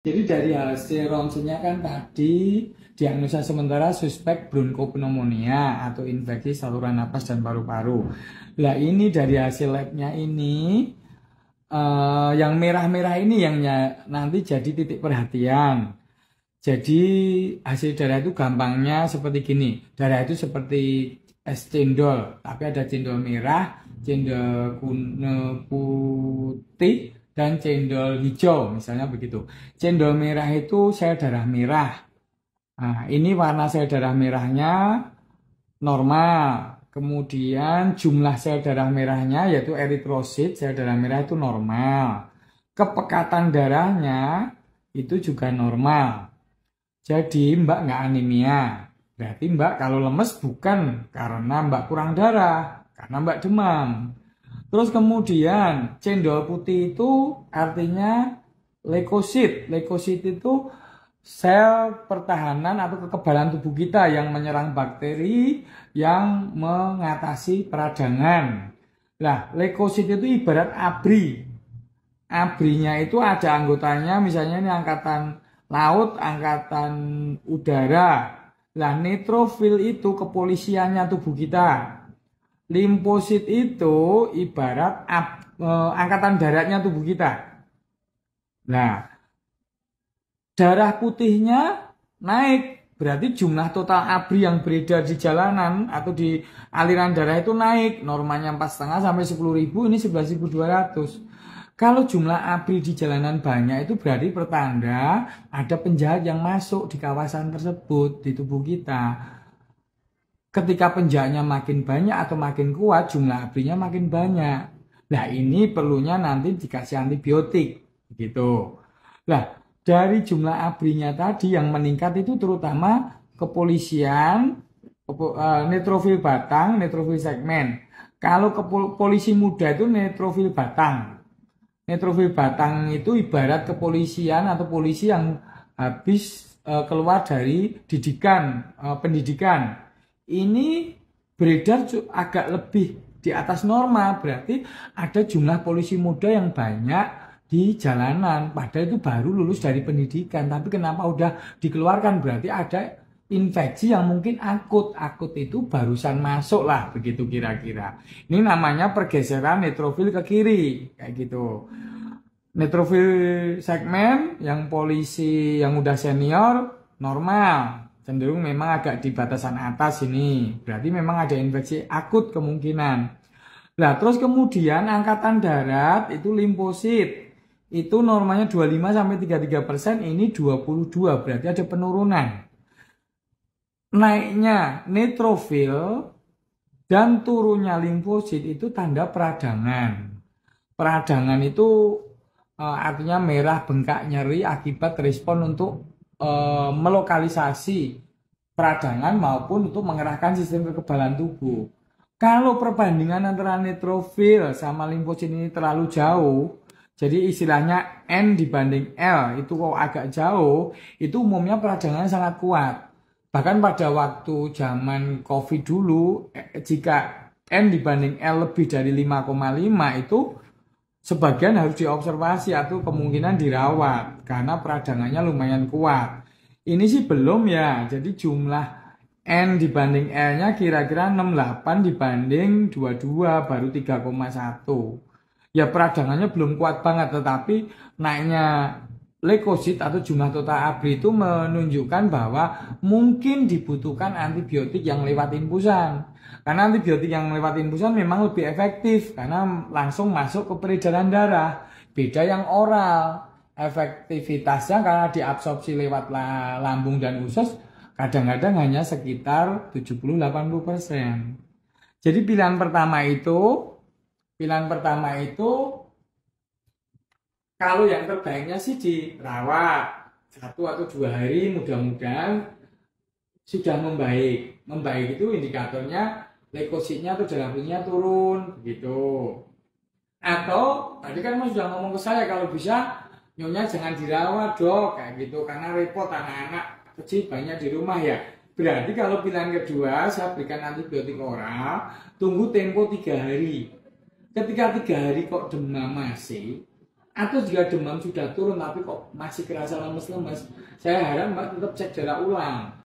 Jadi dari hasil ronsennya kan tadi diagnosa sementara suspek bronkopneumonia atau infeksi saluran napas dan paru-paru. Nah ini dari hasil labnya ini yang merah-merah ini yang nanti jadi titik perhatian. Jadi hasil darah itu gampangnya seperti gini. Darah itu seperti es cendol, tapi ada cendol merah, cendol putih, dan cendol hijau, misalnya begitu. Cendol merah itu sel darah merah. Nah, ini warna sel darah merahnya normal. Kemudian jumlah sel darah merahnya yaitu eritrosit, sel darah merah itu normal. Kepekatan darahnya itu juga normal. Jadi Mbak nggak anemia. Berarti Mbak kalau lemes bukan karena Mbak kurang darah, karena Mbak demam. Terus kemudian cendol putih itu artinya leukosit. Leukosit itu sel pertahanan atau kekebalan tubuh kita yang menyerang bakteri yang mengatasi peradangan. Nah, leukosit itu ibarat ABRI. ABRI-nya itu ada anggotanya, misalnya ini angkatan laut, angkatan udara. Nah, neutrofil itu kepolisiannya tubuh kita. Limfosit itu ibarat angkatan daratnya tubuh kita. Nah, darah putihnya naik, berarti jumlah total ABRI yang beredar di jalanan atau di aliran darah itu naik. Normanya 4,5 sampai 10.000, ini 11.200. Kalau jumlah ABRI di jalanan banyak itu berarti pertanda ada penjahat yang masuk di kawasan tersebut di tubuh kita. Ketika penjahatnya makin banyak atau makin kuat, jumlah ABRI-nya makin banyak. Nah, ini perlunya nanti dikasih antibiotik, gitu. Nah, dari jumlah ABRI-nya tadi yang meningkat itu terutama kepolisian, neutrofil batang, neutrofil segmen. Kalau polisi muda itu neutrofil batang. Neutrofil batang itu ibarat kepolisian atau polisi yang habis keluar dari pendidikan. Ini beredar agak lebih di atas norma, berarti ada jumlah polisi muda yang banyak di jalanan. Padahal itu baru lulus dari pendidikan, tapi kenapa udah dikeluarkan? Berarti ada infeksi yang mungkin akut. Akut itu barusan masuk lah, begitu kira-kira. Ini namanya pergeseran neutrofil ke kiri, kayak gitu. Neutrofil segmen yang polisi yang udah senior normal, cenderung memang agak di batasan atas ini. Berarti memang ada infeksi akut kemungkinan. Nah, terus kemudian angkatan darat itu limfosit. Itu normanya 25 sampai 33%, ini 22, berarti ada penurunan. Naiknya neutrofil dan turunnya limfosit itu tanda peradangan. Peradangan itu artinya merah, bengkak, nyeri akibat respon untuk melokalisasi peradangan maupun untuk mengerahkan sistem kekebalan tubuh. Kalau perbandingan antara neutrofil sama limfosit ini terlalu jauh, jadi istilahnya N dibanding L itu kok agak jauh, itu umumnya peradangan sangat kuat. Bahkan pada waktu zaman COVID dulu, jika N dibanding L lebih dari 5,5 itu sebagian harus diobservasi atau kemungkinan dirawat karena peradangannya lumayan kuat. Ini sih belum ya, jadi jumlah N dibanding L-nya kira-kira 68 dibanding 22 baru 3,1. Ya peradangannya belum kuat banget, tetapi naiknya leukosit atau jumlah total ABRI itu menunjukkan bahwa mungkin dibutuhkan antibiotik yang lewat infusan. Karena antibiotik yang lewat infusan memang lebih efektif karena langsung masuk ke peredaran darah. Beda yang oral, efektivitasnya karena diabsorpsi lewat lambung dan usus kadang-kadang hanya sekitar 70-80%. Jadi pilihan pertama itu kalau yang terbaiknya sih dirawat 1 atau 2 hari, mudah-mudahan sudah membaik. Membaik itu indikatornya leukositnya atau darah putihnya turun, begitu. Atau tadi kan Mas sudah ngomong ke saya kalau bisa nyonya jangan dirawat dok, kayak gitu karena repot anak-anak kecil banyak di rumah ya. Berarti kalau pilihan kedua saya berikan antibiotik oral, tunggu tempo 3 hari. Ketika 3 hari kok demam masih, Atau jika demam sudah turun tapi kok masih kerasa lemes-lemes, saya harap Mbak tetap cek darah ulang.